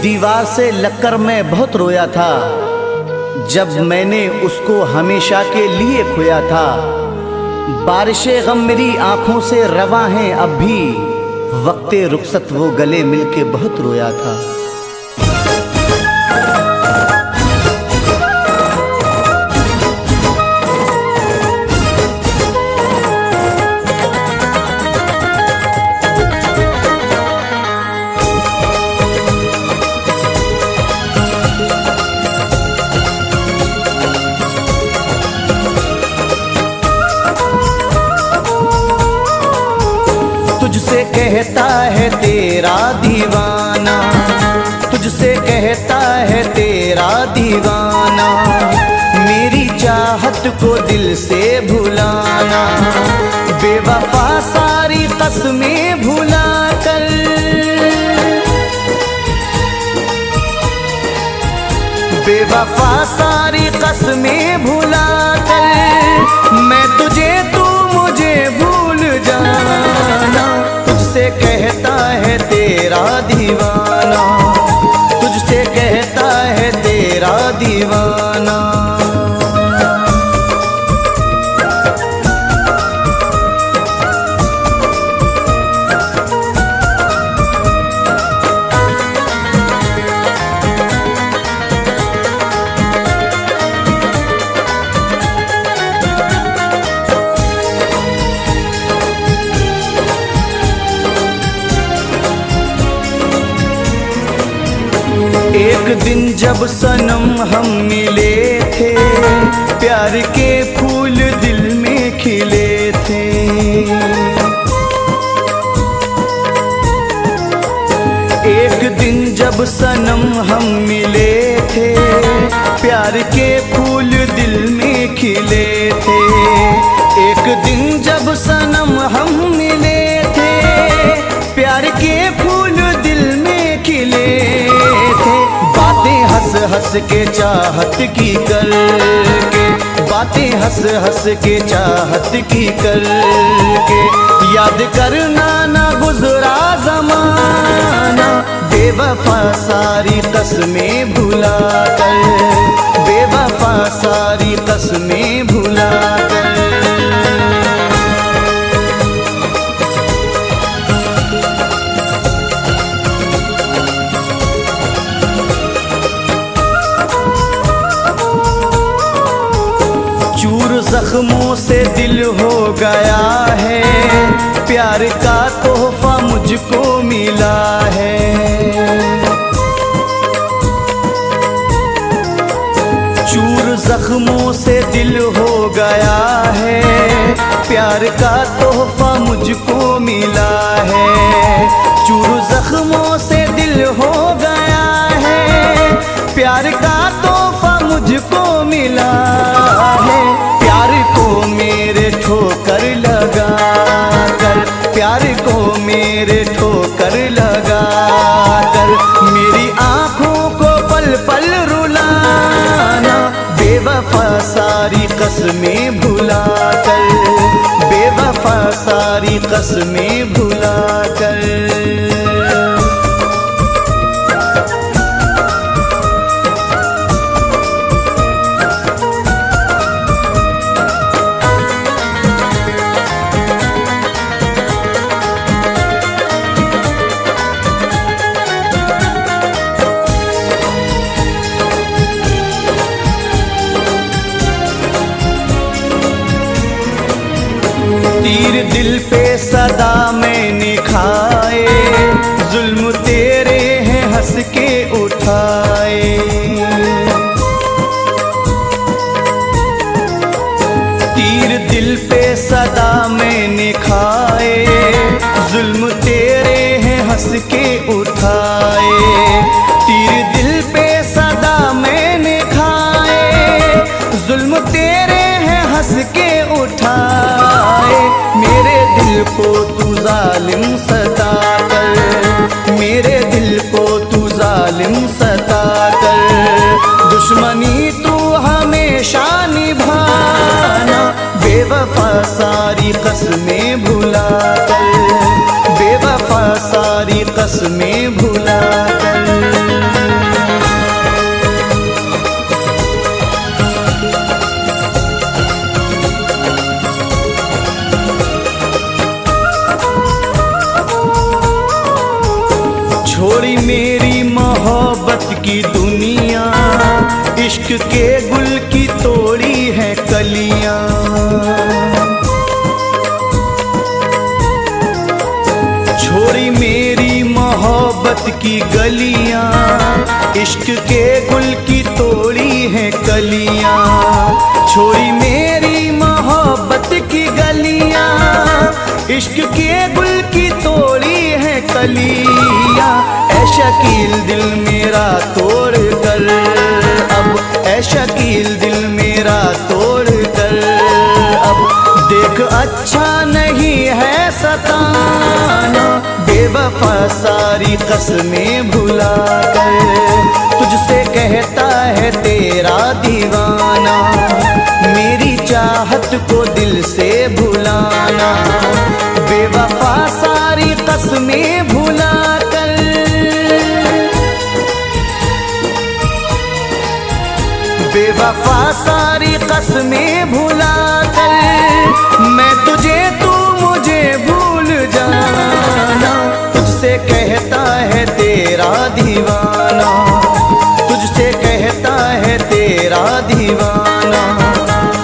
दीवार से लगकर मैं बहुत रोया था, जब मैंने उसको हमेशा के लिए खोया था। बारिशे गम मेरी आंखों से रवा हैं अब भी, वक्ते रुखसत वो गले मिलके बहुत रोया था। तुझसे कहता है तेरा दीवाना, तुझसे कहता है तेरा दीवाना, मेरी चाहत को दिल से भुलाना। बेवफा सारी कसमें भुला कर, बेवफा सारी कसमें भुला कर, मैं तुझे तू मुझे भूल जाना। तुझसे कहता है तेरा दीवाना, तुझसे कहता है तेरा दीवाना। एक दिन जब सनम हम मिले थे, प्यार के फूल दिल में खिले थे। एक दिन जब सनम हम मिले थे, प्यार के फूल दिल में खिले थे। एक दिन जब सनम हम मिले थे, प्यार के फूल दिल में खिले थे। बातें हंस हंस के चाहत की करके, बातें हंस हंस के चाहत की करके, याद करना ना गुजरा ज़माना। बेवफा सारी कसमें भुला कर, बेवफा सारी कसमें भुला कर। जख्मों से दिल हो गया है, प्यार का तोहफा मुझको मिला है। चूर जख्मों से दिल हो गया है, प्यार का तोहफा मुझको मिला है। चूर जख्मों से दिल हो गया है, प्यार का तोहफा मुझको मिला है। प्यार को मेरे ठोकर लगा कर, प्यार को मेरे ठोकर लगा कर, मेरी आँखों को पल पल रुलाना। बेवफा सारी कसमें भुला कर, बेवफा सारी कसमें भुला कर। तीर दिल पे सदा मैंने खाए, जुल्म तेरे हैं हंस के उठाए। तीर दिल पे सदा मैंने खाए, जुल्म तेरे हैं हंस के उठाए। तीर दिल पे सदा मैंने खाए, जुल्म तेरे हैं हंस के उठाए। मेरे दिल को तू जालिम सता कर, मेरे दिल को तू जालिम सता कर, दुश्मनी तू हमेशा निभाना। बेवफा सारी कसमें भुला कर, बेवफा सारी कसमें भुला कर। की दुनिया, इश्क के गुल की तोड़ी है कलियां। छोड़ी मेरी मोहब्बत की गलियां, इश्क के गुल की तोड़ी है कलियां। छोड़ी मेरी मोहब्बत की गलियां, इश्क के गुल की तोड़ी है कलियां। ऐ शकील दिल मेरा तोड़ कर अब, ऐ शकील दिल मेरा तोड़ कर अब, देख अच्छा नहीं है सताना। बेवफा सारी कसमें भुला कर तुझसे कहता है तेरा दीवाना। मेरी चाहत को दिल से भुलाना। बेवफा सारी कसमें भुला कर, बेवफा सारी कसमें भुला कर, मैं तुझे तू मुझे भूल जाना। तुझसे कहता है तेरा दीवाना, तुझसे कहता है तेरा दीवाना,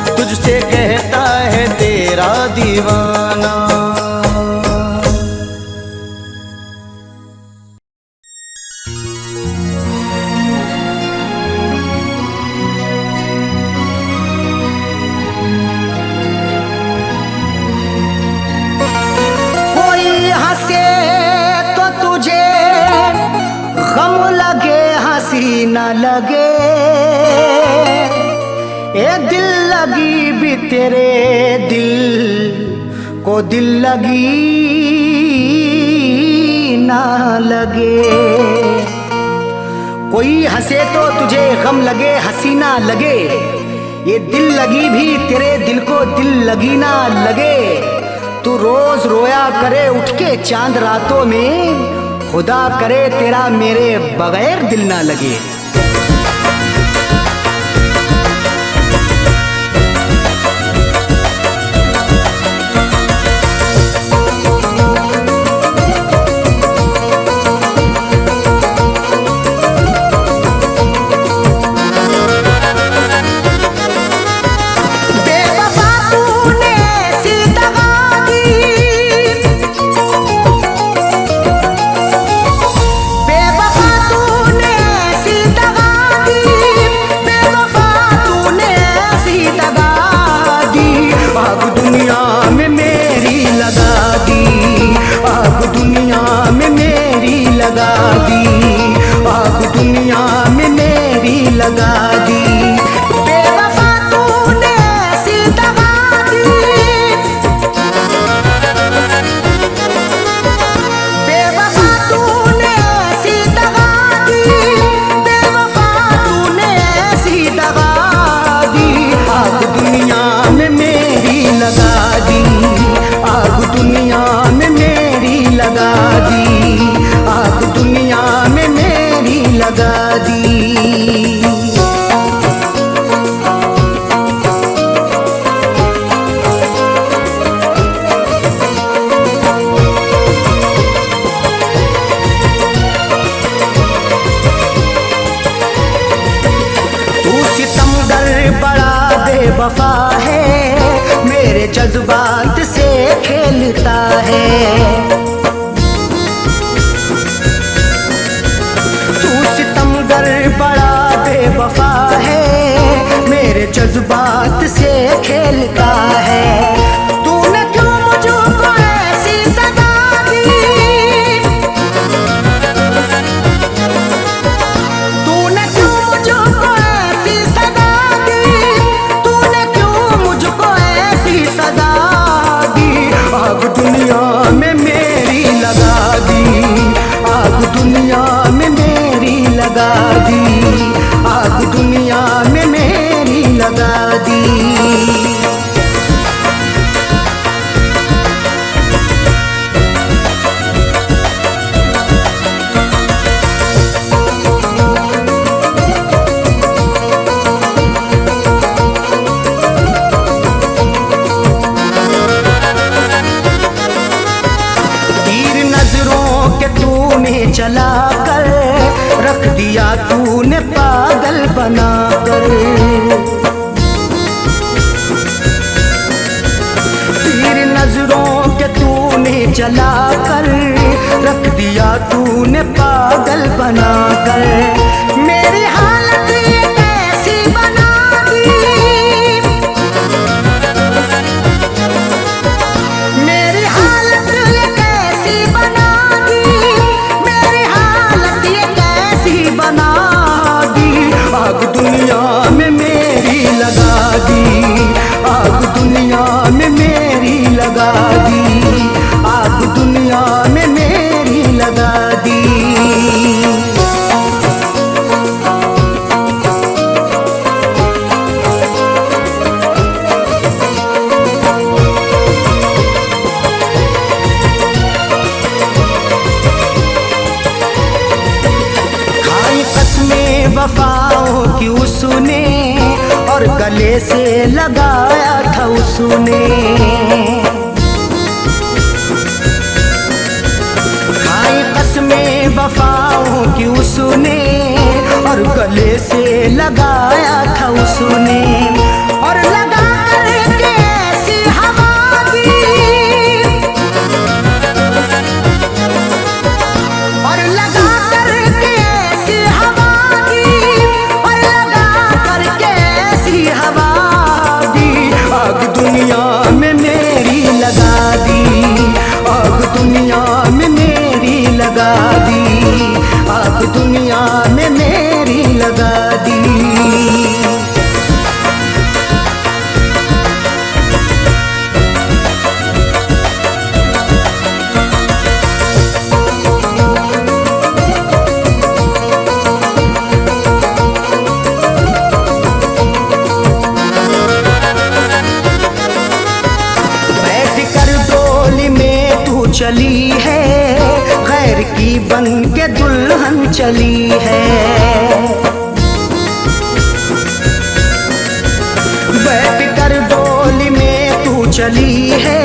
तुझसे कहता है तेरा दीवाना। न लगे ए दिल लगी भी तेरे दिल को दिल लगी ना लगे। कोई हंसे तो तुझे गम लगे, हंसी ना लगे। ये दिल लगी भी तेरे दिल को दिल लगी ना लगे। तू रोज रोया करे उठ के चांद रातों में, खुदा करे तेरा मेरे बगैर दिल ना लगे। वफा है मेरे जज्बात से खेलता है। तू सितमगर बड़ा बेवफा है मेरे जज्बात से खेलता है। तूने क्यों मुझको ऐसी सजा दी, तूने क्यों मुझको ऐसी सजा दी, तूने क्यों मुझको ऐसी सजा दी। अब दुनिया में तूने पागल बनाकर मेरी हालत ये कैसी बना दी। मेरी हालत ये कैसी बना दी, मेरी हालत ये कैसी बना दी। आग दुनिया में मेरी लगा दी, आग दुनिया में मेरी लगा दी, आग दुनिया में मेरी लगा दी। खाई कसमें वफाओं की उसने और गले से लगाया था उसने। खाई कसमें वफाओं की उसने और गले से लगाया था उसने। और लगा करके ऐसी हवा दी, और लगा करके ऐसी हवा दी, और लगा करके ऐसी हवा दी। आग दुनिया में मेरी लगा दी, आग दुनिया में मेरी लगा दी, आग दुनिया में मेरी लगा दी। चली है गैर की बन के दुल्हन चली है। बैठ कर डोली में तू चली है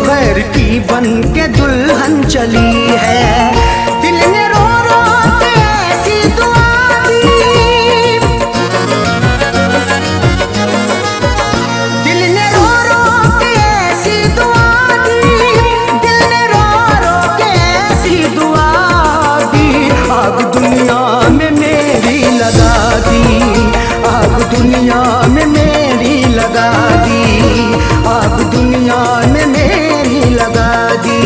गैर की बन के दुल्हन चली है। दिल ने रो रो के ऐसी दुआ दी, दिल ने रो रो के ऐसी दुआ दी, दिल ने रो रो के ऐसी दुआ दी। आग दुनिया में मेरी लगा दी, आग दुनिया में मेरी लगा दी, आग दुनिया में मेरी लगा दी।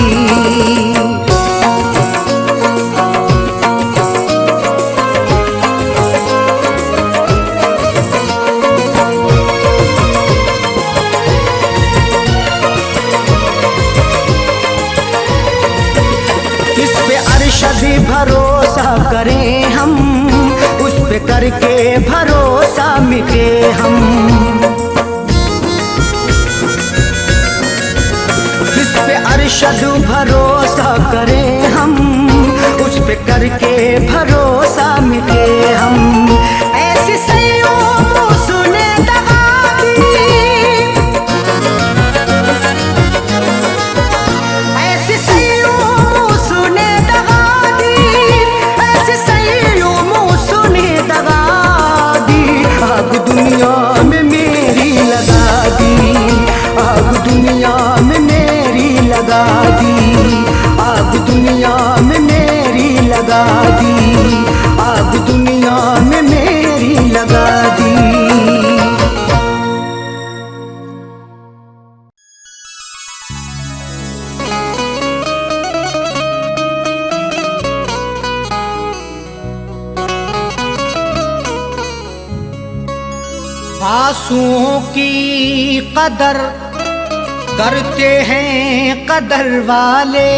अर्शद भरोसा करें हम, उस पे करके भरोसा मिटे हम। इस पे अर्शद भरोसा करें हम, उस पे करके भरोसा मिटे हम। ऐसी सैयों सुने दगा दी, ऐसी सैयों सुने दगा दी, ऐसी सैयों सुने दगा दी। आग दुनिया में मेरी लगा दी, आग दुनिया में मेरी लगा दी, आग दुनिया में मेरी लगा दी, आग दुनिया में मेरी लगा दी। आंसुओं की कदर करते हैं कदर वाले,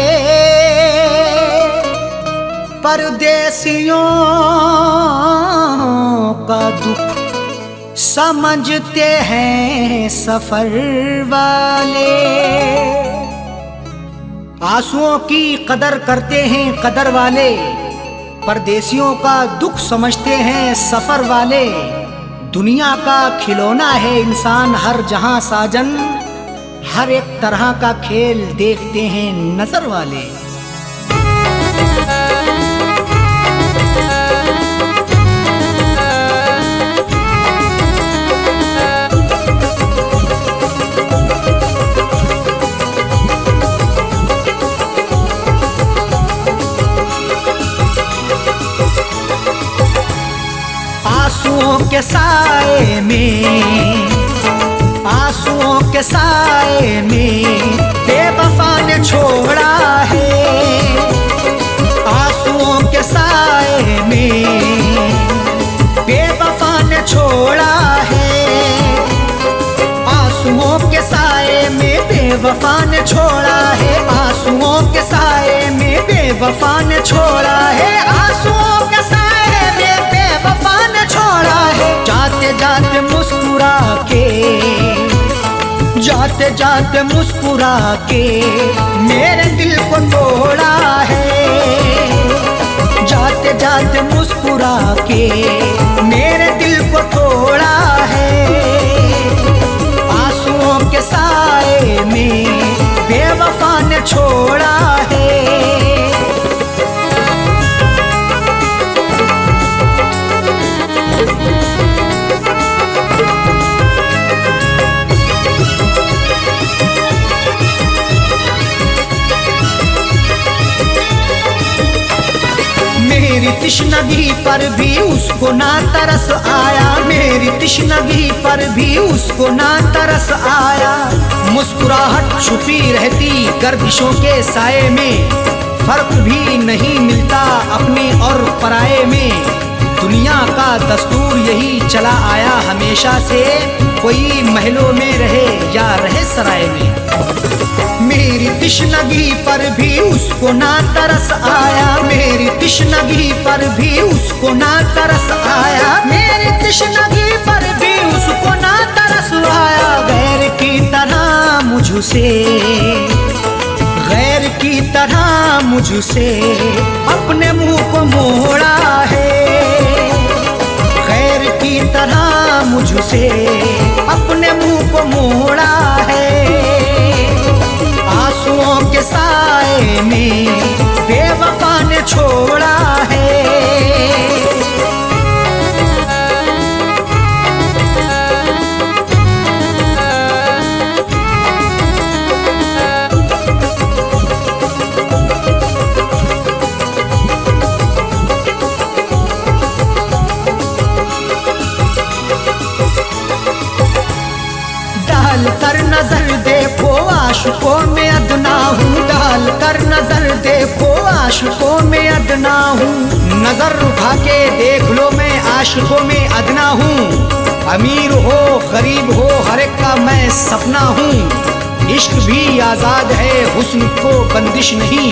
परदेसियों का दुख समझते हैं सफर वाले। आंसुओं की कदर करते हैं कदर वाले, परदेसियों का दुख समझते हैं सफर वाले। दुनिया का खिलौना है इंसान हर जहां साजन, हर एक तरह का खेल देखते हैं नजर वाले। आंसुओं के साए में, आंसुओं के साए में बेवफा ने छोड़ा है, आंसुओं के साए में बेवफा ने छोड़ा है, आंसुओं के साए में बेवफा ने छोड़ा है, आंसुओं के साए में बेवफा ने छोड़ा है, आंसुओं के साए में बेवफा ने छोड़ा है। जाते जाते मुस्कुरा के, जाते जाते मुस्कुरा के मेरे दिल को तोड़ा है, जाते जाते मुस्कुरा के मेरे दिल को तोड़ा है, आंसुओं के साए में बेवफा ने छोड़ा है। मेरी तिश्नगी पर भी उसको ना तरस आया, मेरी तिश्नगी पर भी उसको ना तरस आया, मुस्कुराहट छुपी रहती गर्दिशों के साए में, फर्क भी नहीं मिलता अपने और पराये में, दुनिया का दस्तूर यही चला आया हमेशा से, कोई महलों में रहे या रहे सराय में। मेरी तिश्नगी पर भी उसको ना तरस आया, मेरी तिश्नगी पर भी उसको ना तरस आया, मेरी तिश्नगी पर भी उसको ना तरस आया। गैर की तरह मुझसे, गैर की तरह मुझसे अपने मुंह को मोड़ा है, गैर की तरह मुझसे अपने मुंह को मोड़ा है, आंसुओं के साए में बेवफा ने छोड़ा है। डाल कर नजर देखो आशिकों में अदना हूँ, डाल कर नजर देखो आशिकों में अदना हूँ, नजर उठा के देख लो मैं आशिकों में अदना हूँ, अमीर हो गरीब हो हर एक का मैं सपना हूँ, इश्क भी आजाद है हुस्न को बंदिश नहीं,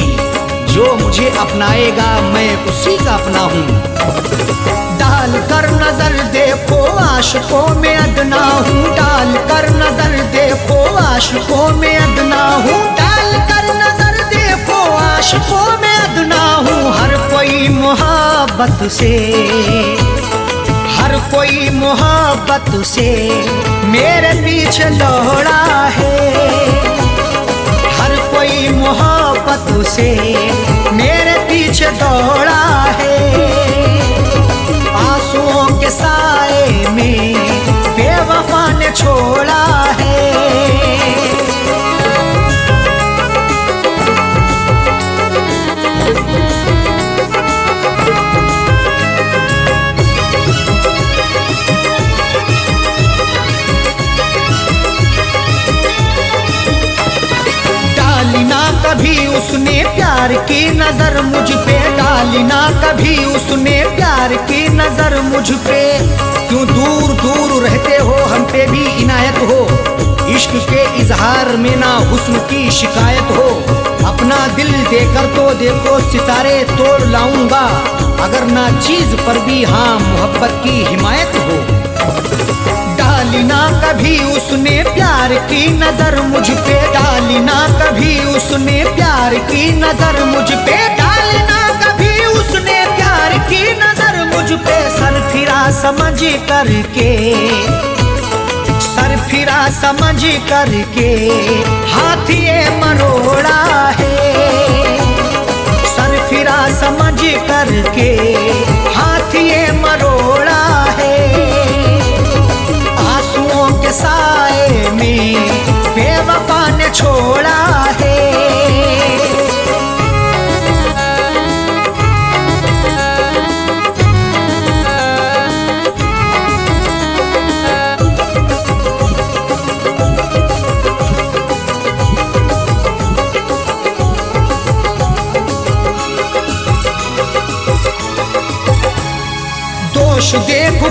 जो मुझे अपनाएगा मैं उसी का अपना हूँ। डाल कर नजर देखो आशिकों में अदना हूँ, डाल कर नजर देखो आशिकों में अदना हूँ, डाल कर नजर देखो आशिकों में अदना हूँ, हर कोई मोहब्बत से, हर कोई मोहब्बत से मेरे पीछे दौड़ा है, हर कोई मोहब्बत से मेरे पीछे दौड़ा है, आंसुओं के साए में बेवफा ने छोड़ा है। डाली ना कभी उसने प्यार की नजर मुझ पे, डाली ना कभी उसने प्यार की नजर मुझ पे, क्यों दूर दूर रहते हो हम पे भी इनायत हो, इश्क के इजहार में ना हुस्न की शिकायत हो, अपना दिल देकर तो देखो सितारे तोड़ लाऊंगा, अगर ना चीज पर भी हाँ मोहब्बत की हिमायत हो। डाली ना कभी उसने प्यार की नजर मुझ पे, डाली ना कभी उसने प्यार की नजर मुझ पे, डाली ना कभी उसने प्यार की नजर मुझ पे, सर फिरा समझ करके, सर फिरा समझ करके हाथ ये मरोड़ा है, सर फिरा समझ करके हाथ ये मरोड़ा है, आंसुओं के साए में बेवफा ने छोड़ा है।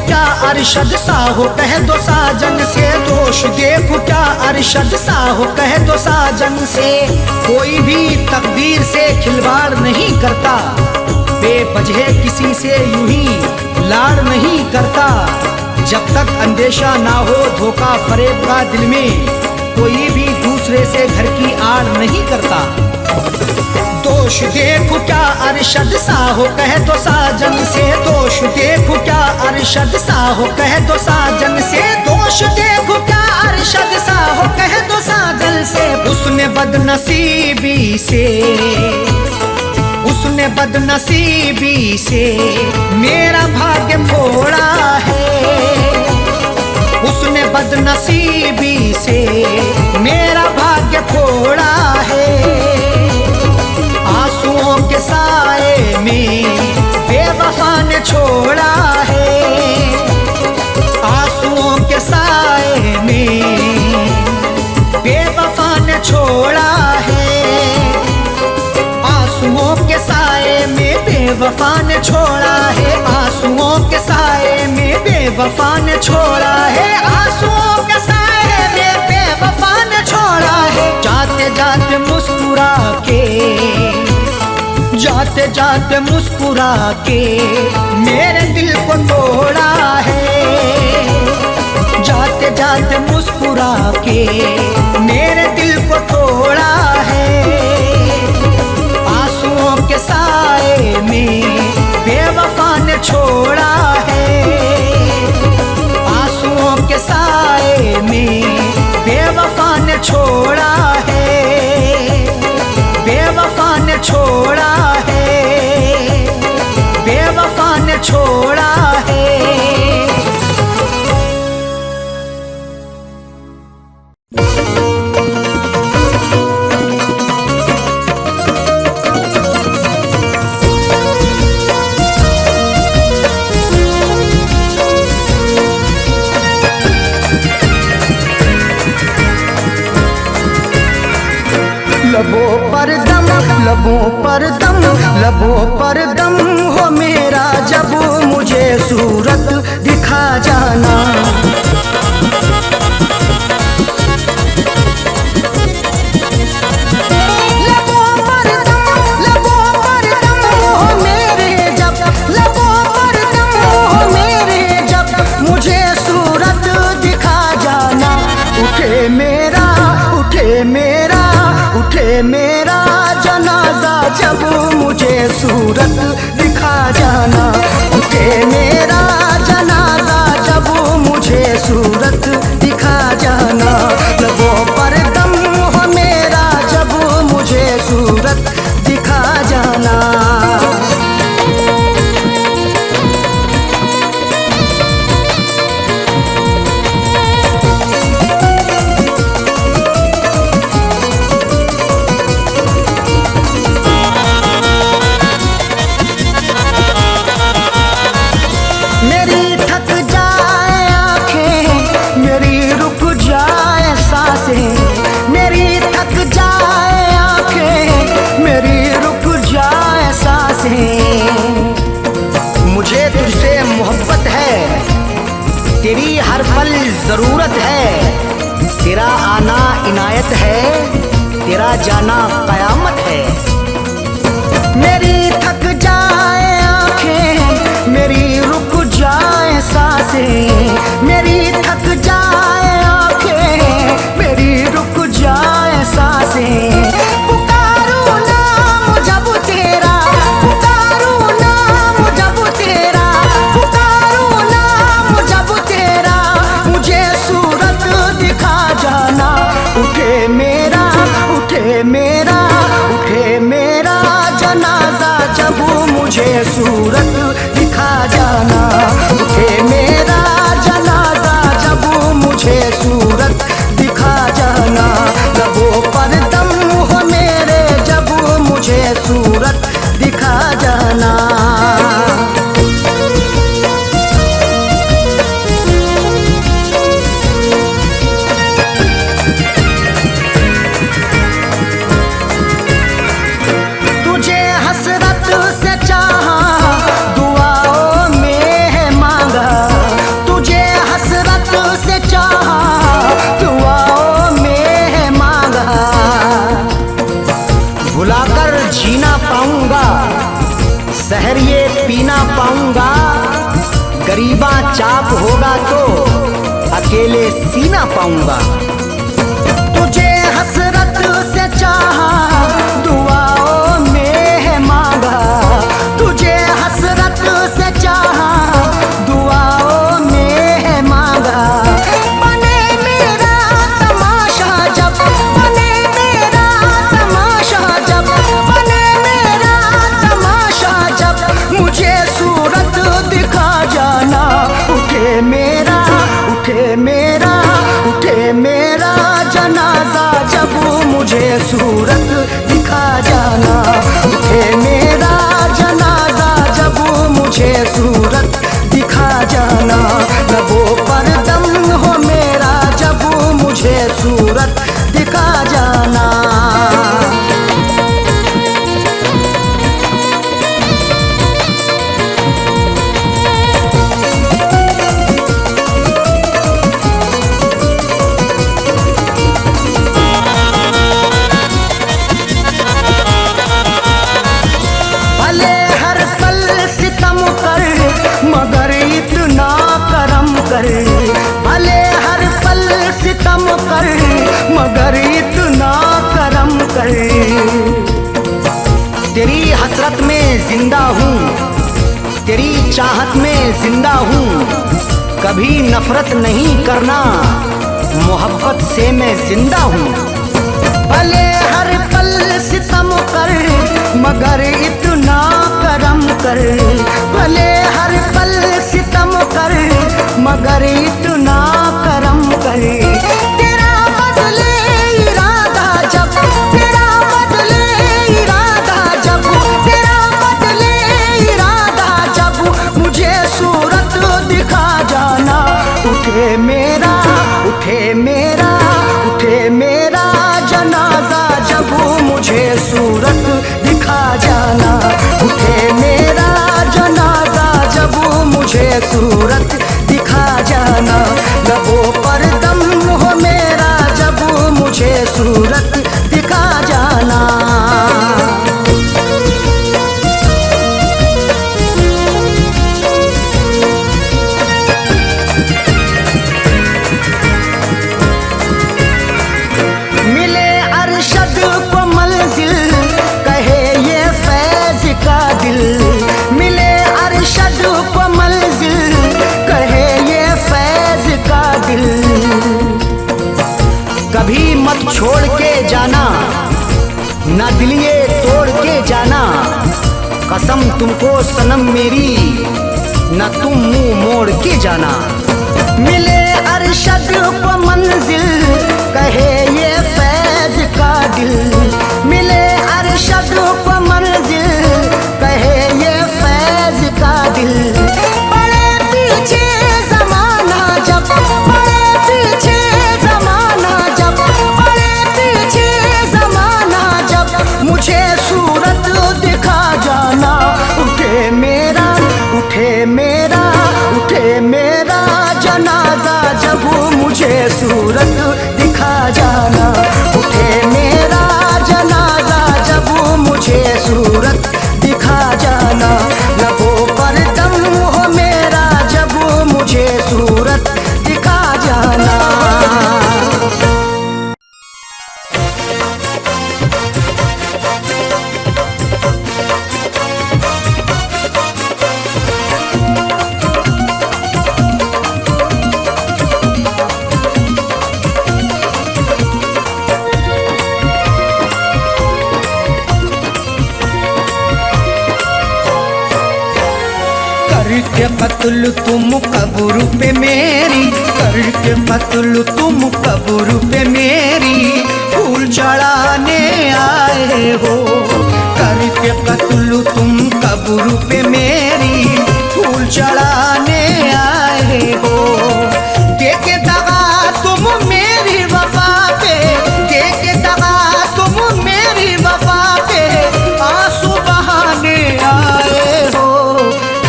क्या अरशद साहो कह दो साजन से, दोष देखो क्या अरशद साहो कह दो साजन से। कोई भी तकदीर से खिलवाड़ नहीं करता, बेवजह किसी से यूं ही लाड़ नहीं करता। जब तक अंदेशा ना हो धोखा फरेब का दिल में, कोई भी दूसरे से घर की आड़ नहीं करता। दोष देखो क्या अरशद साहो कह दो साजन से, दोष देखो क्या अरशद साहो कह दो साजन से, दोष देखो क्या अरशद साहो कह दो साजन से। उसने बदनसीबी से, उसने बदनसीबी से मेरा भाग्य फोड़ा है, उसने बदनसीबी से मेरा भाग्य फोड़ा है। आंसुओं के साए में बेवफा ने छोड़ा है, आंसुओं के साए में बेवफा ने छोड़ा है, आंसुओं के साए में बेवफा ने छोड़ा है, आंसुओं के साए में बेवफा ने छोड़ा है, आंसुओं के साए में बेवफा ने छोड़ा है। जाते जाते मुस्कुरा के, जाते जाते मुस्कुरा के मेरे दिल को तोड़ा है, जाते जाते मुस्कुरा के मेरे दिल को तोड़ा है। आंसुओं के साए में बेवफा ने छोड़ा है, आंसुओं के साए में बेवफा ने छोड़ा है, बेवफा ने छोड़ा है, बेवफा ने छोड़ा है। लबों पर दम, लबों पर दम, लबों पर दम हो मेरा, जब मुझे सूरत दिखा जाना। लबों पर दम, लबों पर दम हो मेरे, जब लबों पर दम हो मेरे, जब मुझे सूरत दिखा जाना। उठे मेरा, उठे मेरा, उठे मेरा जनाजा, जब मुझे सूरत दिखा जाना। उठे मेरा जनाजा, जब मुझे सूरत दिखा जाना। लबों पर दम हो मेरा, जब मुझे सूरत दिखा जाना। तेरी हर पल जरूरत है, तेरा आना इनायत है, तेरा जाना कयामत है। मेरी थक जाए आंखें, मेरी रुक जाए सांसें, मेरी थक जाए आंखें, मेरी रुक जाए सांसें। पुकारूं नाम जब तेरा, पुकारूं नाम जब तेरा, पुकारूं नाम जब तेरा, मुझे सूरत दिखा जाना। उठे मेरा, उठे मेरा, उठे मेरा जनाजा, जब मुझे सूरत दिखा जाना। उठे मेरा चाप होगा तो अकेले सीना पाऊंगा। तुझे हसरत से चाहा, दुआओं में है मांगा। तुझे हसरत से चाहा, दुआओं में है मांगा। बने मेरा तमाशा जब, बने मेरा तमाशा जब, बने मेरा तमाशा जब, मुझे सूरत दिखा जाना। उठे मेरा, उठे मेरा, उठे मेरा जनाजा जब, मुझे सूरत दिखा जाना। उठे मेरा जनाजा जब, मुझे सूरत दिखा जाना। लबों पर दम हो मेरा जब, मुझे सूरत दिखा जाना। भले हर पल सितम कर, मगर इतना करम कर। भले हर पल सितम कर, मगर इतना करम कर। तेरी हसरत में जिंदा हूँ, तेरी चाहत में जिंदा हूँ। कभी नफरत नहीं करना, मोहब्बत से मैं जिंदा हूँ। भले हर पल सितम कर, मगर इतना करम कर। भले हर पल सितम कर, मगर इतना करम कर। तेरा बदले इरादा जब, तेरा बदले इरादा जब, तेरा बदले इरादा जब, मुझे सूरत दिखा जाना। उठे मेरा, उठे मेरा, उठे मेरा जनाजा जब, मुझे सूरत दिखा जाना। उठे मेरा जनाजा जब, मुझे सूरत दिखा जाना। लबों पर दम हो मेरा जब, मुझे सूरत दिखा जाना। मिले अरशद को मंजिल, कहे ये फैज का दिल। मिले अरशद को मंजिल, कहे ये फैज का दिल। कभी मत छोड़ के जाना, ना दिलिए तोड़ के जाना। कसम तुमको सनम मेरी, ना तुम मुंह मोड़ के जाना। मिले अरशद को मंजिल, कहे ये फैज का दिल। मिले अरशद को मंजिल, कहे ये फैज का दिल। बड़े पीछे जमाना जब, बड़े पीछे जमाना जब, बड़े पीछे जमाना जब, मुझे सूरत दिखा जाना। उठे मेरा, उठे मेरा, उठे मेरा जनाजा जब, मुझे सूरत दिखा जाना। उठे मेरा जनाजा जब, मुझे सूरत दिखा जाना। लबों पर दम हो मेरा जब, मुझे सूरत दिखा जाना। करके कत्ल तुम कब्र पे मेरी, करके कत्ल तुम कब्र पे मेरी, फूल चढ़ाने आए हो। करके कत्ल तुम कब्र पे मेरी, फूल चढ़ाने आए हो। देके दगा तुम मेरी वफा पे, देके दगा तुम मेरी वफा पे, आंसू बहाने आए हो।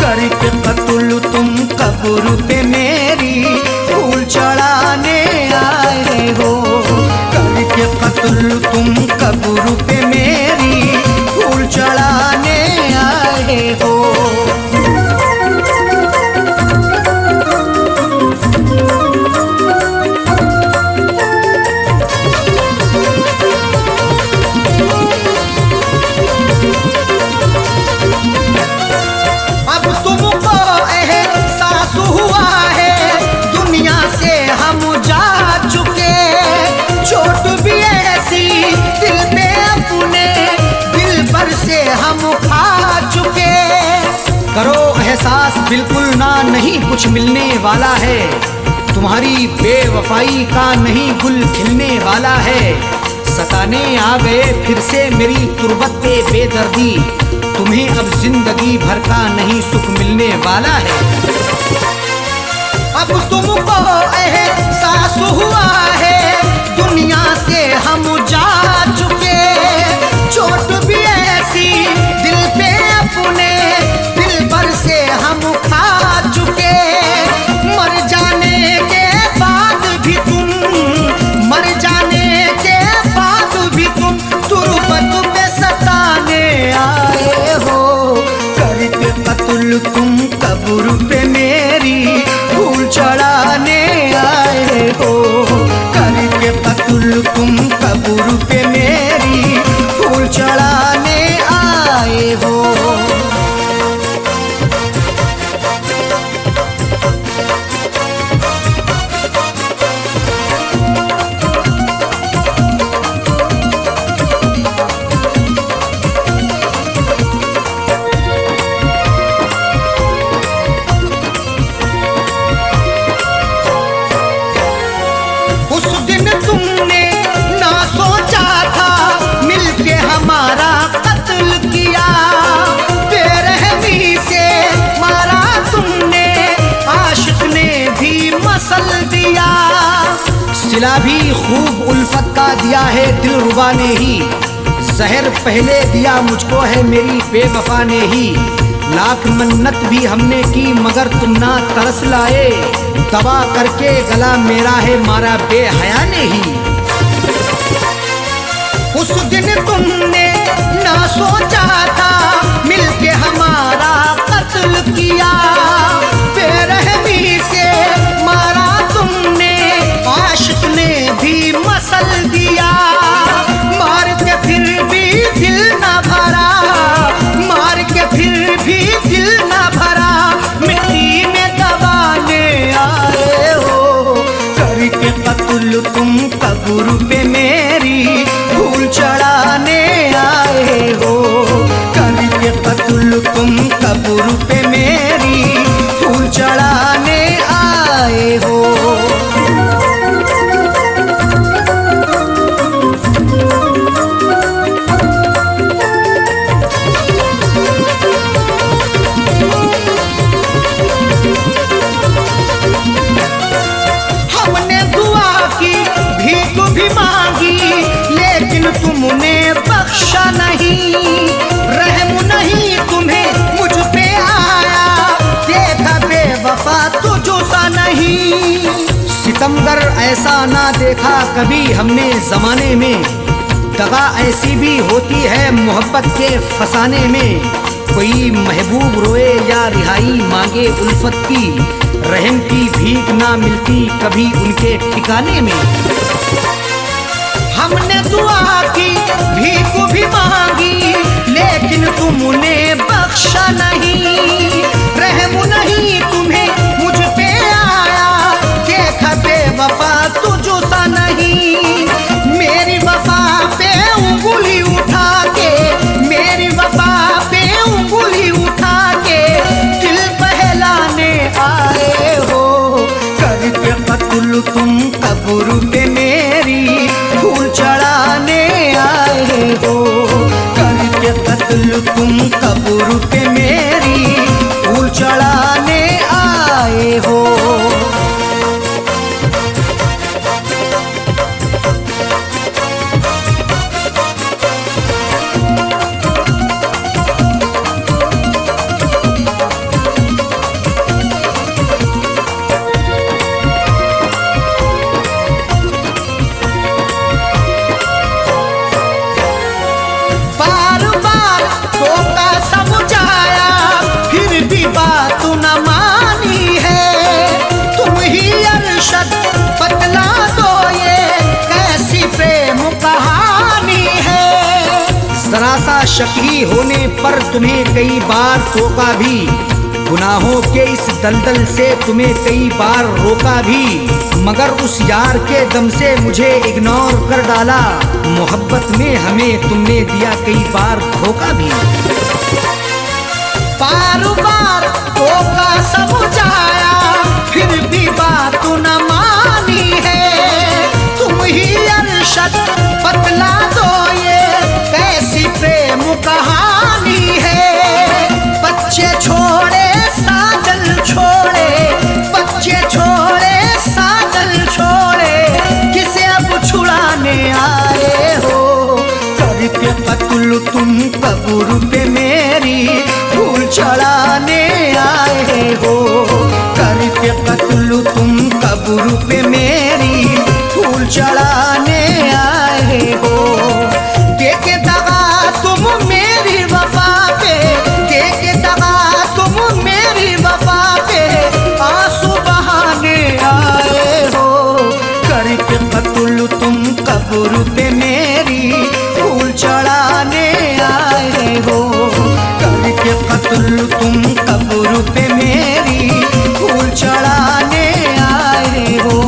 करके कत्ल तुम कब्र पे मेरी, फूल चढ़ाने आए हो। बिल्कुल ना, नहीं कुछ मिलने वाला है। तुम्हारी बेवफाई का नहीं गुल खिलने वाला है। सताने आ गए फिर से मेरी तुरबत पे बेदर्दी, तुम्हें अब जिंदगी भर का नहीं सुख मिलने वाला है। अब तुमको एहसास हुआ है दुनिया से हम जा चुके, चोट भी ऐसी दिल पे अपने दिल भर से हम खा चुके। मर जाने के बाद भी तुम, मर जाने के बाद भी तुम तुरबत पे सताने आए हो। करके कत्ल तुम कब्र पे मेरी फूल चढ़ाने आए हो। करके कत्ल तुम कब्र पे मेरी फूल चढ़ाने आए हो। उस दिन तुमने ना सोचा था मिलके हमारा कत्ल किया, बेरहमी से मारा तुमने, आशिक ने भी मसल दिया। सिला भी खूब उल्फत का दिया है दिलरुबा ने ही, जहर पहले दिया मुझको है मेरी बेवफा ने ही। लाख मन्नत भी हमने की मगर तुम ना तरस लाए, दबा करके गला मेरा है मारा बेहया ने ही। उस दिन तुमने ना सोचा था मिलके हमारा कत्ल किया, बेरहमी से मारा तुमने, आशिक ने भी मसल दिया। मार के फिर भी दिल ना भरा, मार के फिर भी दिल ना भरा, मिट्टी में दबाने आए हो। करके कत्ल तुम कब्र पे मेरी फूल चढ़ाने आए हो। करके कत्ल तुम कब्र पे मेरी फूल चढ़ाने आए हो। हमने दुआ की, भीख भी मांगी, लेकिन तुमने बख्शा नहीं। रहम नहीं तुम्हें मुझ पे आया, देखा बेवफा तुझसा नहीं। सितमगर ऐसा ना देखा कभी हमने जमाने में, दगा ऐसी भी होती है मोहब्बत के फसाने में। कोई महबूब रोए या रिहाई मांगे उल्फत की, रहम की भीख ना मिलती कभी उनके ठिकाने में। हमने दुआ की, भीख भी मांगी, लेकिन तुमने बख्शा नहीं। रहम नहीं तुम्हें मुझ पे आया, देखा बेवफा तुझसा नहीं। मेरी वफा पे उंगली उठा के, मेरी वफा पे उंगली उठा के दिल बहलाने आए हो। करके कत्ल तुम कब्र पे मेरी फूल चढ़ाने आए हो। करके कत्ल तुम कब्र पे मेरी फूल चढ़ाने आए हो। बार बार धोखा समझाया, फिर भी बात न मानी है। तुम ही अरशद बतला दो ये कैसी प्रेम कहानी है। जरा सा शकी होने पर तुम्हें कई बार टोका भी, गुनाहों के इस दलदल से तुम्हें कई बार रोका भी, मगर उस यार के दम से मुझे इग्नोर कर डाला। मोहब्बत में हमें तुमने दिया कई बार धोखा भी। बार बार धोखा प्रतिशत बतला दो ये कैसी प्रेम कहानी है। बच्चे छोड़े साजन छोड़े, बच्चे छोड़े साजन छोड़े, किसे अब छुड़ाने आए हो। करके कत्ल तुम कब्र पे मेरी फूल चढ़ाने आए हो। करके कत्ल तुम कब्र पे मेरी फूल चढ़ाने आए हो। के दगा तुम मेरी वफा पे, के दगा तुम मेरी वफा पे आंसू बहाने आए हो। करके कत्ल तुम कब्र पे मेरी फूल चढ़ाने आए हो। करके कत्ल तुम कब्र पे मेरी फूल चढ़ाने आए हो।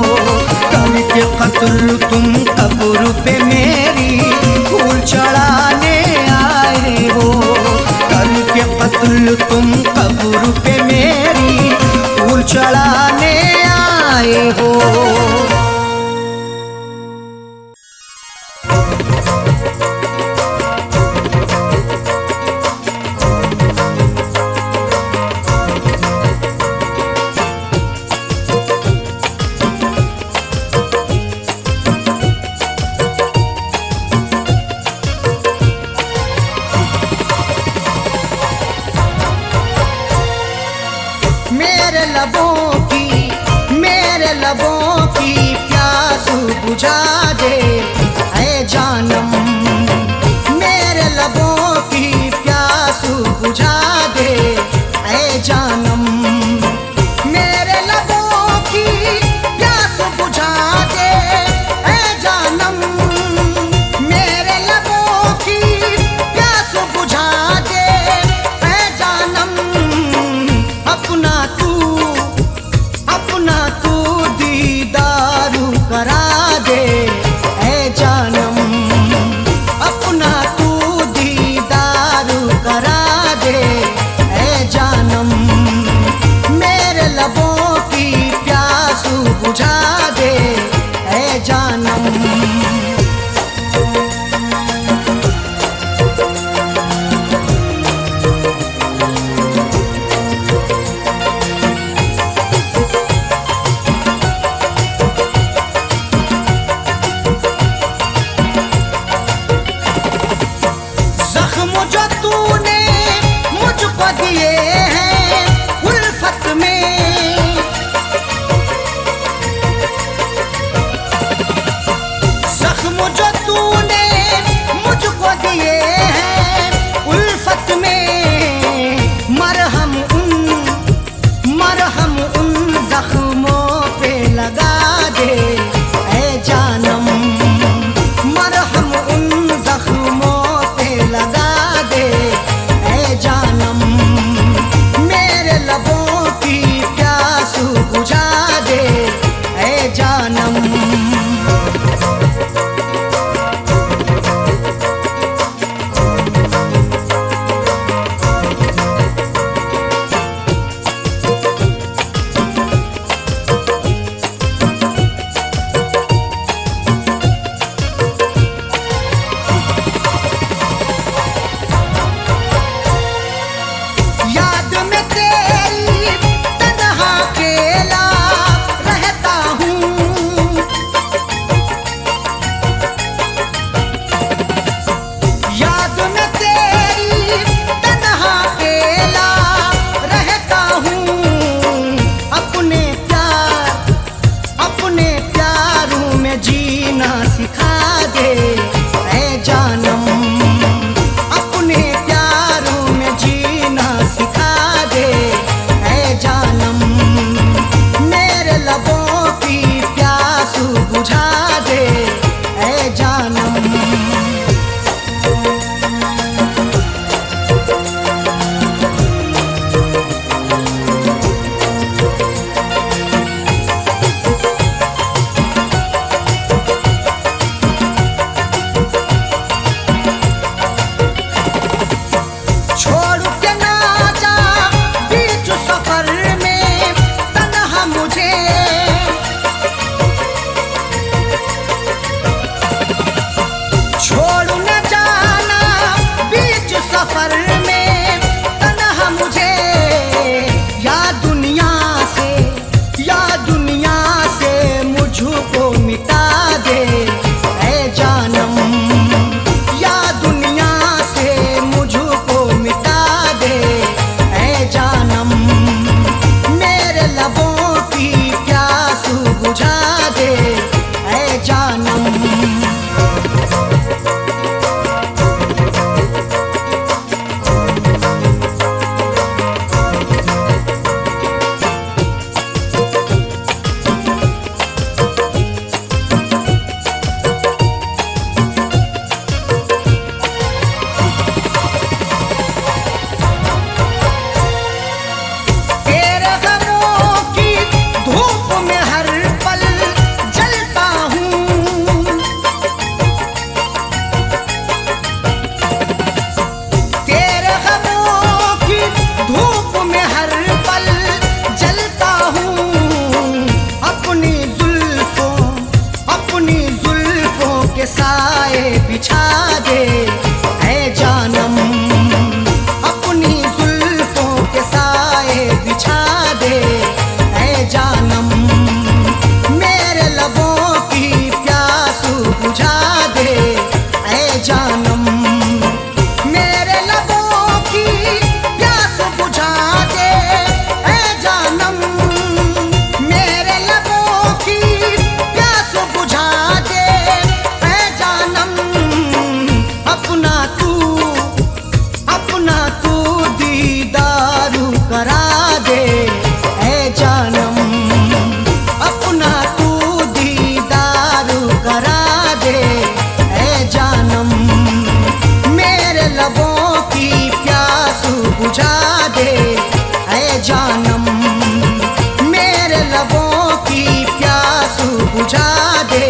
बुझा दे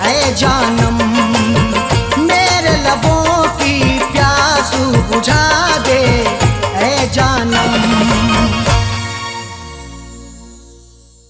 ऐ जानम, मेरे लबों की प्यास बुझा दे ऐ जानम।